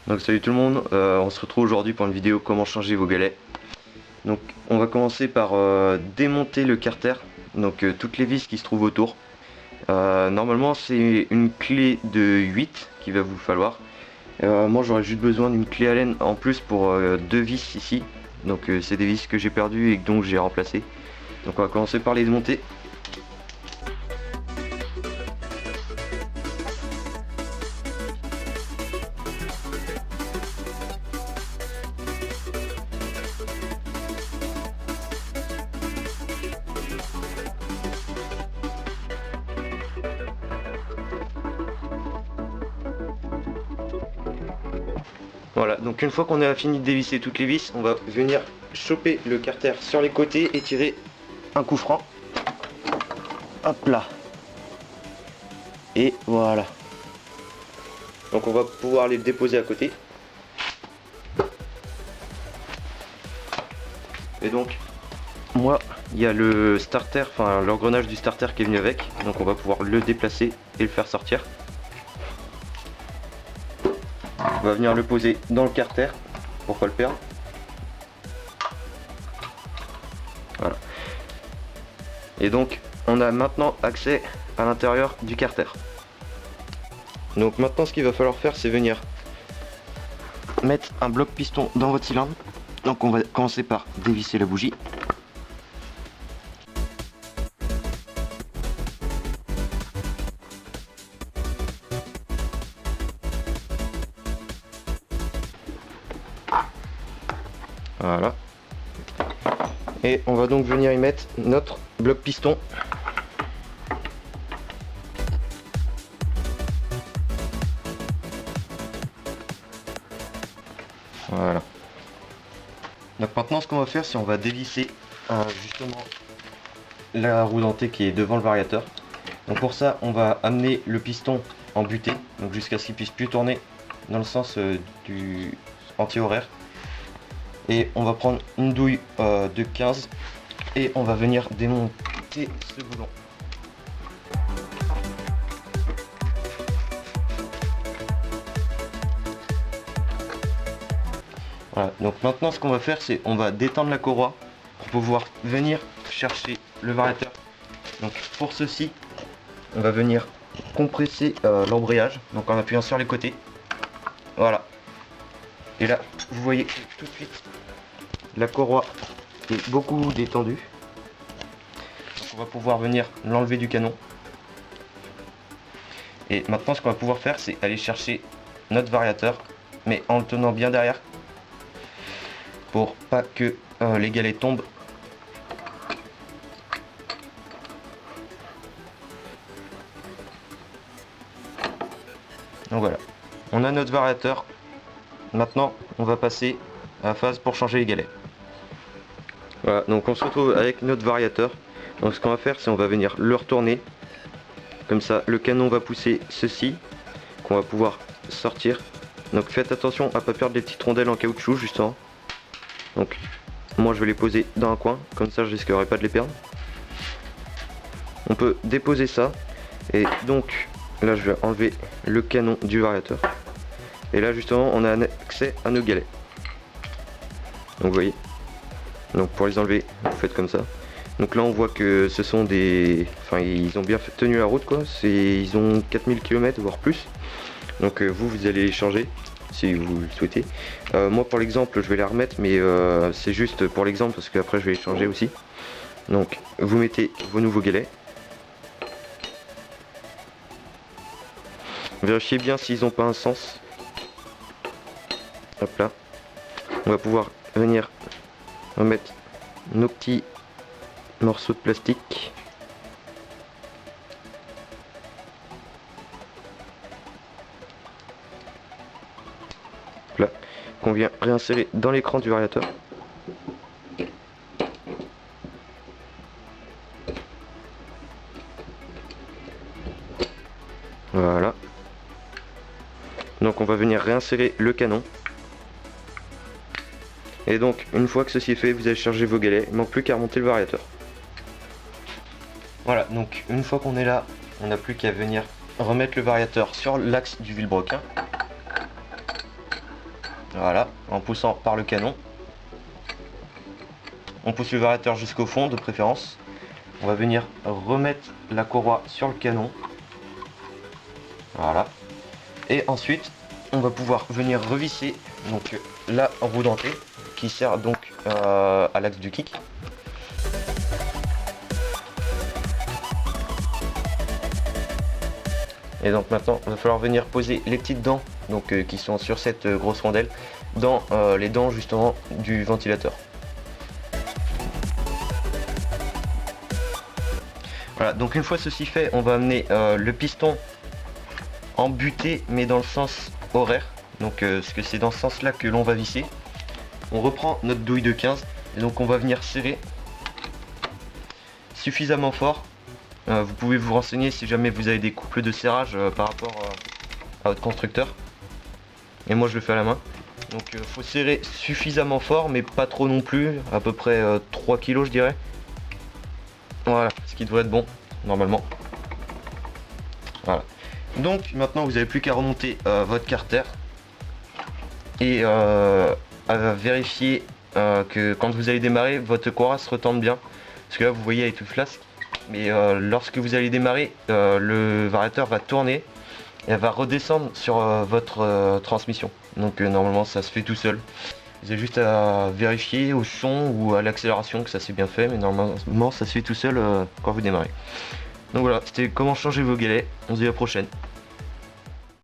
Donc salut tout le monde, on se retrouve aujourd'hui pour une vidéo comment changer vos galets. Donc on va commencer par démonter le carter, donc toutes les vis qui se trouvent autour. Normalement c'est une clé de 8 qu'il va vous falloir. Moi j'aurais juste besoin d'une clé Allen en plus pour deux vis ici. Donc c'est des vis que j'ai perdues et donc j'ai remplacé. Donc on va commencer par les démonter. Voilà, donc une fois qu'on a fini de dévisser toutes les vis, on va venir choper le carter sur les côtés et tirer un coup franc. Hop là. Et voilà. Donc on va pouvoir les déposer à côté. Et donc, moi, il y a le starter, enfin l'engrenage du starter qui est venu avec. Donc on va pouvoir le déplacer et le faire sortir. On va venir le poser dans le carter pour pas le perdre. Voilà. Et donc on a maintenant accès à l'intérieur du carter. Donc maintenant ce qu'il va falloir faire, c'est venir mettre un bloc piston dans votre cylindre. Donc on va commencer par dévisser la bougie. Voilà. Et on va donc venir y mettre notre bloc piston. Voilà. Donc maintenant ce qu'on va faire, c'est on va dévisser justement la roue dentée qui est devant le variateur. Donc pour ça on va amener le piston en butée, donc jusqu'à ce qu'il puisse plus tourner dans le sens du anti-horaire. Et on va prendre une douille de 15 et on va venir démonter ce boulon. Voilà, donc maintenant ce qu'on va faire, c'est on va détendre la courroie pour pouvoir venir chercher le variateur. Donc pour ceci, on va venir compresser l'embrayage, donc en appuyant sur les côtés. Voilà. Et là, vous voyez tout de suite, la courroie est beaucoup détendue. Donc on va pouvoir venir l'enlever du canon. Et maintenant, ce qu'on va pouvoir faire, c'est aller chercher notre variateur, mais en le tenant bien derrière, pour pas que les galets tombent. Donc voilà, on a notre variateur. Maintenant, on va passer à la phase pour changer les galets. Voilà, donc on se retrouve avec notre variateur. Donc ce qu'on va faire, c'est on va venir le retourner. Comme ça, le canon va pousser ceci, qu'on va pouvoir sortir. Donc faites attention à ne pas perdre les petites rondelles en caoutchouc, justement. Donc, moi je vais les poser dans un coin, comme ça je risquerai pas de les perdre. On peut déposer ça. Et donc, là je vais enlever le canon du variateur. Et là justement on a accès à nos galets. Donc vous voyez. Donc pour les enlever, vous faites comme ça. Donc là on voit que ce sont des... Enfin ils ont bien tenu la route quoi. Ils ont 4000 km voire plus. Donc vous allez les changer si vous le souhaitez. Moi pour l'exemple je vais les remettre, mais c'est juste pour l'exemple parce qu'après je vais les changer aussi. Donc vous mettez vos nouveaux galets. Vérifiez bien s'ils n'ont pas un sens. Hop là. On va pouvoir venir remettre nos petits morceaux de plastique. Là, qu'on vient réinsérer dans l'écran du variateur. Voilà. Donc on va venir réinsérer le canon. Et donc une fois que ceci est fait, vous allez charger vos galets. Il ne manque plus qu'à remonter le variateur. Voilà, donc une fois qu'on est là, on n'a plus qu'à venir remettre le variateur sur l'axe du vilebrequin. Voilà, en poussant par le canon. On pousse le variateur jusqu'au fond de préférence. On va venir remettre la courroie sur le canon. Voilà. Et ensuite, on va pouvoir venir revisser donc la roue dentée qui sert donc à l'axe du kick. Et donc maintenant, il va falloir venir poser les petites dents donc, qui sont sur cette grosse rondelle dans les dents justement du ventilateur. Voilà, donc une fois ceci fait, on va amener le piston en butée mais dans le sens horaire. Donc parce que c'est dans ce sens là que l'on va visser. On reprend notre douille de 15 et donc on va venir serrer suffisamment fort. Vous pouvez vous renseigner si jamais vous avez des couples de serrage par rapport à votre constructeur. Et moi je le fais à la main. Donc il faut serrer suffisamment fort mais pas trop non plus, à peu près 3 kg je dirais. Voilà, ce qui devrait être bon normalement. Voilà. Donc maintenant vous n'avez plus qu'à remonter votre carter et à vérifier que quand vous allez démarrer, votre courroie se retente bien. Parce que là vous voyez elle est toute flasque. Mais lorsque vous allez démarrer, le variateur va tourner et elle va redescendre sur votre transmission. Donc normalement ça se fait tout seul. Vous avez juste à vérifier au son ou à l'accélération que ça s'est bien fait, mais normalement ça se fait tout seul quand vous démarrez. Donc voilà, c'était comment changer vos galets. On se dit à la prochaine.